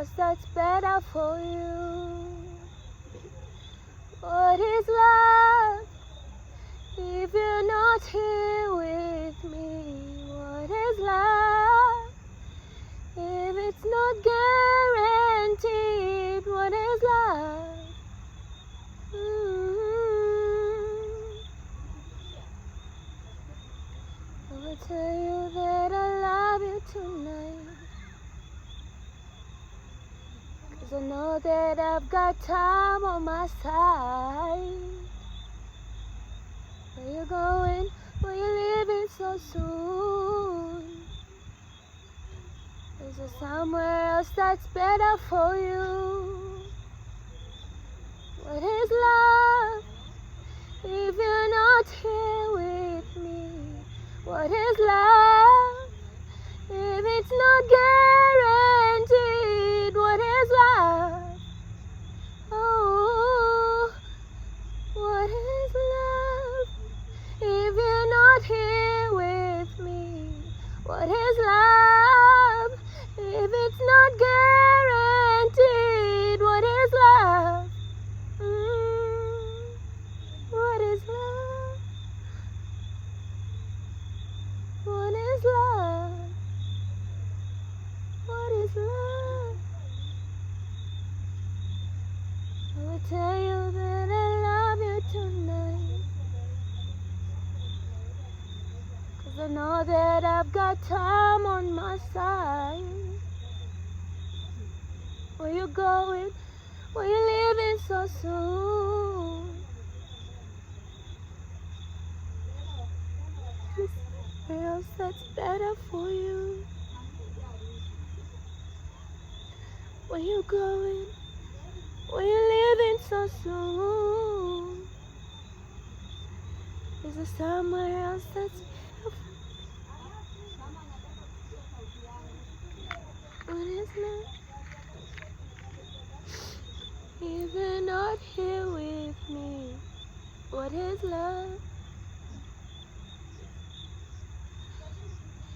else that's better for you? What is love if you're not here with me? What is love if it's not guaranteed? What is love? I will tell you that I love you tonight, 'cause I know that I've got time on my side. Where you going? Where you leaving so soon? Is there somewhere else that's better for you? What is love if you're not here with me? What is love if it's not guaranteed? What is love? Oh, what is love if you're not here with me? What is love if it's not guaranteed? What is love? What is love? What is love? What is love? I will tell you that I love you tonight, 'cause I know that I've got time on my side. Where you going? Where you leaving so soon? Is there else that's better for you? Where you going? Where you leaving so soon? Is there somewhere else that's better for you? What is love? If you're not here with me, what is love?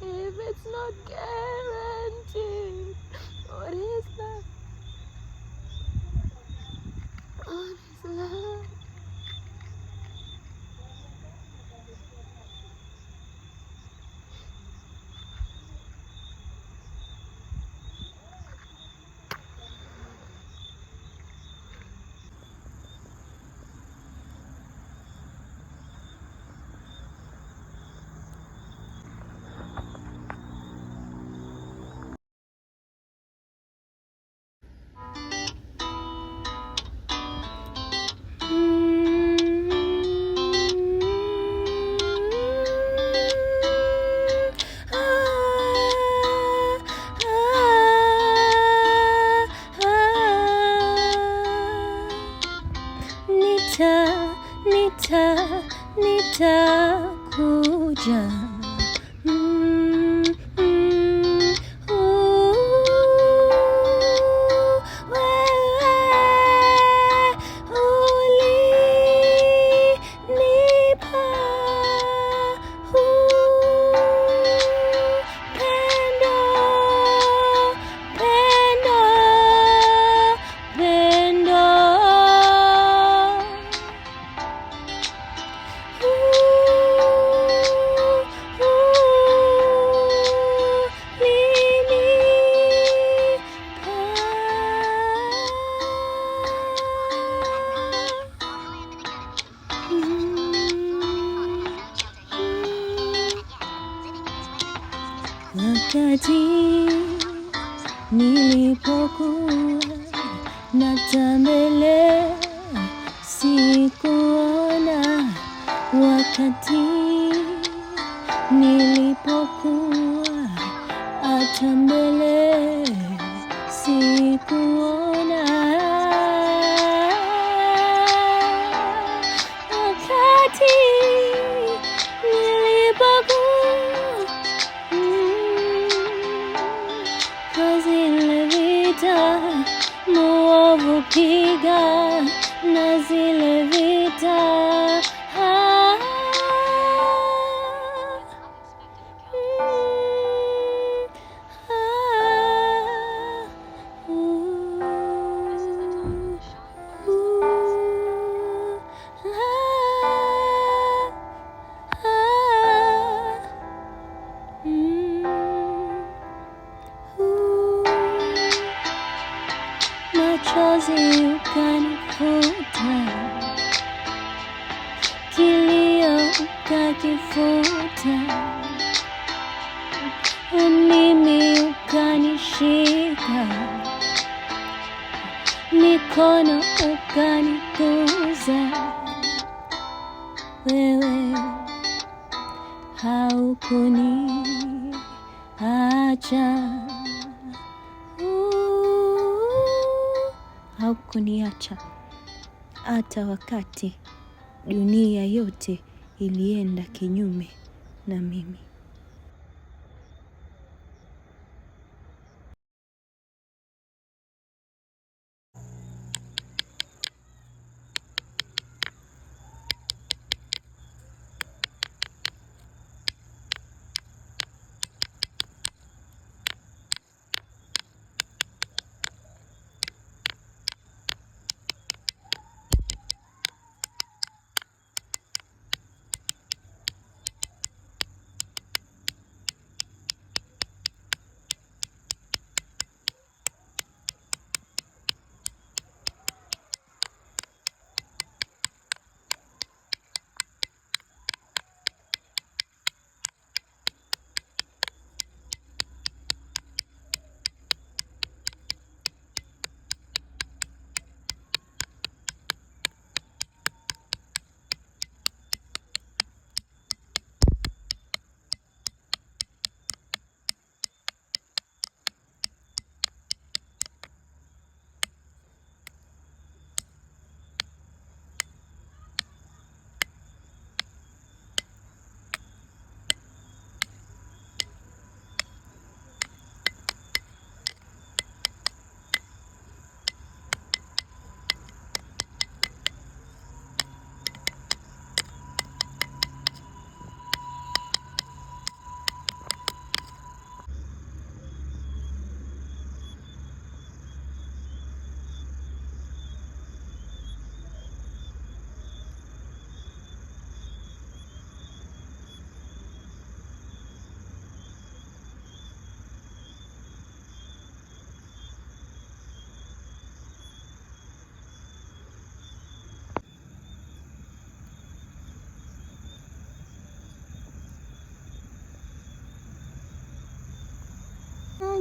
If it's not guaranteed, what is love? What is love? Nitakuja. Wakati nilipokuwa natembelea sikuona, wakati nilipokuwa atembelea sikuona, wakati nilipokuwa zile vita muovu piga na zile vita mimi ukanishika, mikono ukaniguza, wewe haukuniacha, haukuniacha hata wakati dunia yote ilienda kinyume na mimi.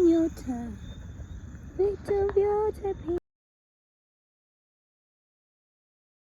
Nyota, vitu vyote